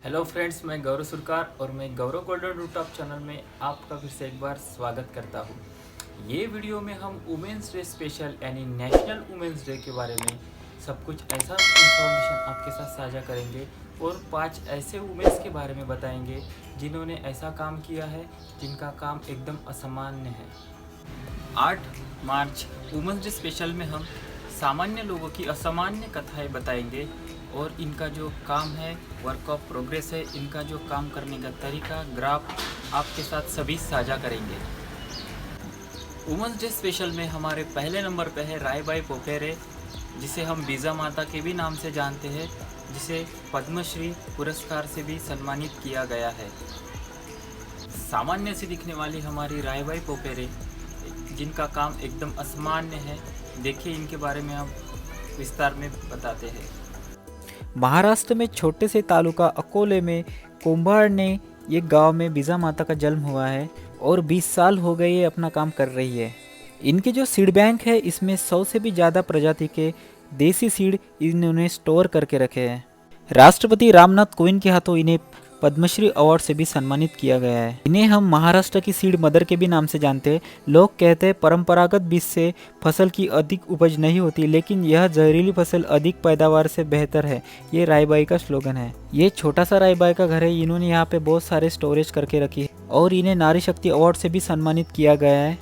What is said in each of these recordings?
Hello friends, मैं गौरव सुरकार और मैं गौरव गोल्डन रूटॉप चैनल में आपका फिर से एक बार स्वागत करता हूँ। ये वीडियो में हम वुमेंस डे स्पेशल यानी नेशनल वुमेंस डे के बारे में सब कुछ ऐसा इंफॉर्मेशन आपके साथ साझा करेंगे और 5 ऐसे वुमेंस के बारे में बताएंगे जिन्होंने ऐसा काम किया है जिनका काम एकदम असामान्य है। 8 मार्च वुमेंस डे स्पेशल में हम सामान्य लोगों की असामान्य कथाएं बताएंगे और इनका जो काम है, वर्क ऑफ प्रोग्रेस है, इनका जो काम करने का तरीका, ग्राफ आपके साथ सभी साझा करेंगे। वुमेंस डे स्पेशल में हमारे पहले नंबर पे है रायबाई पोपेरे, जिसे हम बीजा माता के भी नाम से जानते हैं, जिसे पद्मश्री पुरस्कार से भी सम्मानित किया गया है। सामान्य सी दिखने वाली हमारी रायबाई पोपेरे, जिनका काम एकदम असामान्य है, देखिए इनके बारे में हम विस्तार में बताते हैं। महाराष्ट्र में छोटे से तालुका अकोले में कुंभार ने ये गांव में बीजा माता का जन्म हुआ है और 20 साल हो गए ये अपना काम कर रही है। इनके जो सीड बैंक है इसमें 100 से भी ज़्यादा प्रजाति के देसी सीड इन्होंने स्टोर करके रखे हैं। राष्ट्रपति रामनाथ कोविंद के हाथों इन्हें पद्मश्री अवार्ड से भी सम्मानित किया गया है। इन्हें हम महाराष्ट्र की सीड मदर के भी नाम से जानते हैं। लोग कहते हैं परंपरागत बीज से फसल की अधिक उपज नहीं होती, लेकिन यह जहरीली फसल अधिक पैदावार से बेहतर है। ये रायबाई का स्लोगन है। ये छोटा सा रायबाई का घर है। इन्होंने यहाँ पे बहुत सारे स्टोरेज करके रखी है और इन्हें नारी शक्ति अवार्ड से भी सम्मानित किया गया है,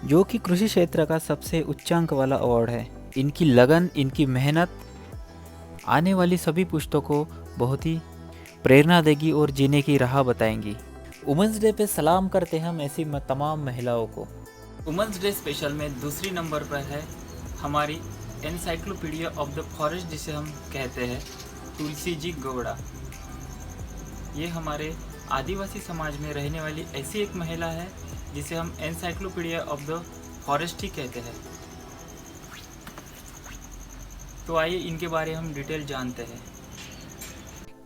जो कि कृषि क्षेत्र का सबसे उच्चांक वाला अवार्ड है। इनकी लगन, इनकी मेहनत आने वाली सभी पुश्तों को बहुत ही प्रेरणा देगी और जीने की राह बताएंगी। वुमेंस डे पे सलाम करते हैं हम ऐसी तमाम महिलाओं को। वुमेंस डे स्पेशल में दूसरी नंबर पर है हमारी एनसाइक्लोपीडिया ऑफ द फॉरेस्ट, जिसे हम कहते हैं तुलसी जी गौड़ा। ये हमारे आदिवासी समाज में रहने वाली ऐसी एक महिला है जिसे हम एनसाइक्लोपीडिया ऑफ द फॉरेस्ट ही कहते हैं। तो आइए इनके बारे में हम डिटेल जानते हैं।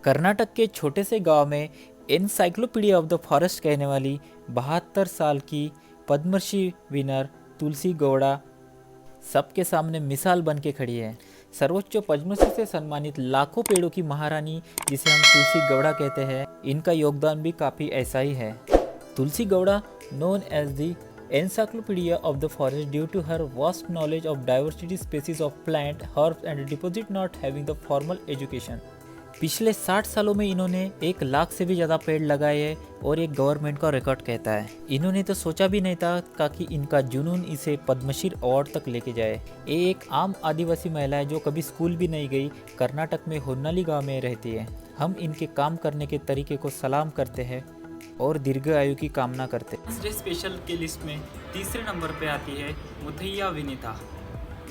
कर्नाटक के छोटे से गांव में एनसाइक्लोपीडिया ऑफ द फॉरेस्ट कहने वाली 72 साल की पद्मश्री विनर तुलसी गौड़ा सबके सामने मिसाल बन के खड़ी है। सर्वोच्च पद्मश्री से सम्मानित लाखों पेड़ों की महारानी, जिसे हम तुलसी गौड़ा कहते हैं, इनका योगदान भी काफ़ी ऐसा ही है। तुलसी Gowda known as the Encyclopedia of the Forest due to her vast knowledge of diversity species of plant, herbs and deposit not having the formal education। पिछले 60 सालों में इन्होंने 1 लाख से भी ज़्यादा पेड़ लगाए हैं और एक गवर्नमेंट का रिकॉर्ड कहता है। इन्होंने तो सोचा भी नहीं था कि इनका जुनून इसे पद्मश्री अवार्ड तक लेके जाए। ये एक आम आदिवासी महिला है जो कभी स्कूल भी नहीं गई, कर्नाटक में होन्नाली गांव में रहती है। हम इनके काम करने के तरीके को सलाम करते हैं और दीर्घ आयु की कामना करते हैं। वुमेंस डे स्पेशल के लिस्ट में तीसरे नंबर पे आती है मुथैया विनीता।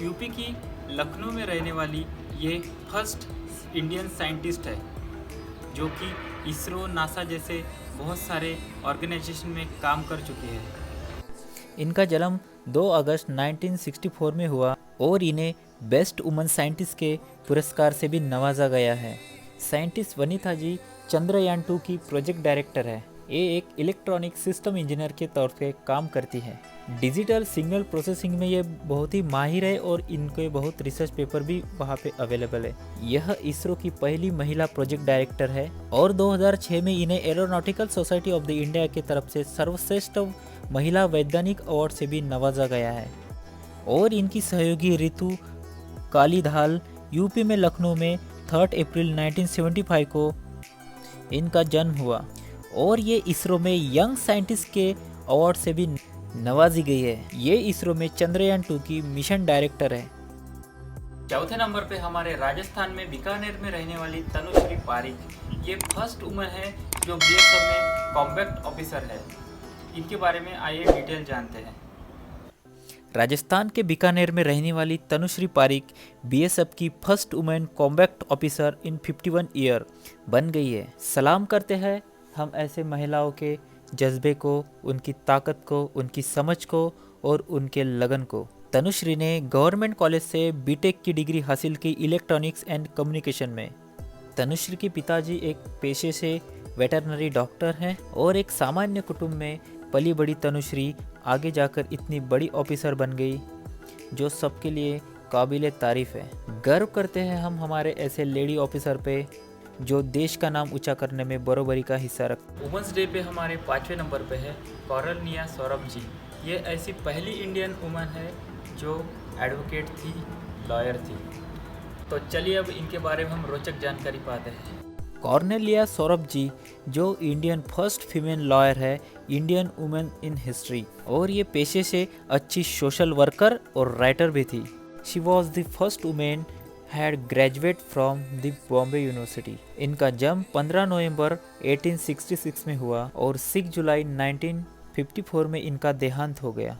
यूपी की लखनऊ में रहने वाली ये फर्स्ट इंडियन साइंटिस्ट है, जो कि इसरो, नासा जैसे बहुत सारे ऑर्गेनाइजेशन में काम कर चुकी है। इनका जन्म 2 अगस्त 1964 में हुआ और इन्हें बेस्ट वुमन साइंटिस्ट के पुरस्कार से भी नवाजा गया है। साइंटिस्ट वनिता जी चंद्रयान 2 की प्रोजेक्ट डायरेक्टर है। ये एक इलेक्ट्रॉनिक सिस्टम इंजीनियर के तौर पे काम करती है। डिजिटल सिग्नल प्रोसेसिंग में ये बहुत ही माहिर है और इनके बहुत रिसर्च पेपर भी वहाँ पे अवेलेबल है। यह इसरो की पहली महिला प्रोजेक्ट डायरेक्टर है और 2006 में इन्हें aeronautical society of the India की तरफ से सर्वश्रेष्ठ महिला वैज्ञानिक अवार्ड से भी नवाजा गया है। और इनकी सहयोगी ऋतु कालीधाल यूपी में लखनऊ में 3 अप्रैल 1975 को इनका जन्म हुआ और ये इसरो में यंग साइंटिस्ट के अवार्ड से भी नवाजी गई है। ये इसरो में चंद्रयान 2 की मिशन डायरेक्टर है। चौथे नंबर पे हमारे राजस्थान में बीकानेर में रहने वाली तनुश्री पारिक। ये फर्स्ट वुमन है जो बीएसएफ में कॉम्बैक्ट ऑफिसर है। इनके बारे में आइए डिटेल जानते हैं। राजस्थान के बीकानेर में रहने वाली तनुश्री पारिक बीएसएफ की first women combat officer in 51 year बन गई है। सलाम करते हैं हम ऐसे महिलाओं के जज्बे को, उनकी ताकत को, उनकी समझ को और उनके लगन को। तनुश्री ने गवर्नमेंट कॉलेज से बीटेक की डिग्री हासिल की इलेक्ट्रॉनिक्स एंड कम्युनिकेशन में। तनुश्री के पिताजी एक पेशे से वेटरनरी डॉक्टर हैं और एक सामान्य कुटुंब में पली बड़ी तनुश्री आगे जाकर इतनी बड़ी ऑफिसर बन गई, जो सबके लिए काबिले तारीफ़ है। गर्व करते हैं हम हमारे ऐसे लेडी ऑफिसर पे जो देश का नाम ऊंचा करने में बरोबरी का हिस्सा रख। वुमेंस डे पे हमारे 5वें नंबर पे है कॉरनिया सौरभ जी। ये ऐसी पहली इंडियन वुमन है जो एडवोकेट थी, लॉयर थी। तो चलिए अब इनके बारे में हम रोचक जानकारी पाते हैं। कॉर्नेलिया सौरभ जी जो इंडियन फर्स्ट फीमेल लॉयर है, इंडियन वुमेन इन हिस्ट्री, और ये पेशे से अच्छी सोशल वर्कर और राइटर भी थी। She was the first women had graduate from the Bombay university. इनका जन्म 15 नवंबर 1866 में हुआ और 6 जुलाई 1954 में इनका देहांत हो गया।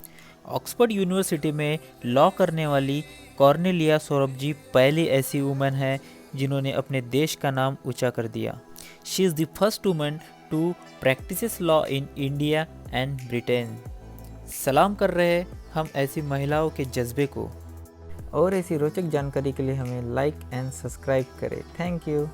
ऑक्सफोर्ड यूनिवर्सिटी में लॉ करने वाली कॉर्नेलिया सौरभ जी पहली ऐसी वुमेन है जिन्होंने अपने देश का नाम ऊंचा कर दिया। She is the first woman to practise law in India and Britain. सलाम कर रहे हैं हम ऐसी महिलाओं के जज्बे को, और ऐसी रोचक जानकारी के लिए हमें लाइक एंड सब्सक्राइब करें। Thank you.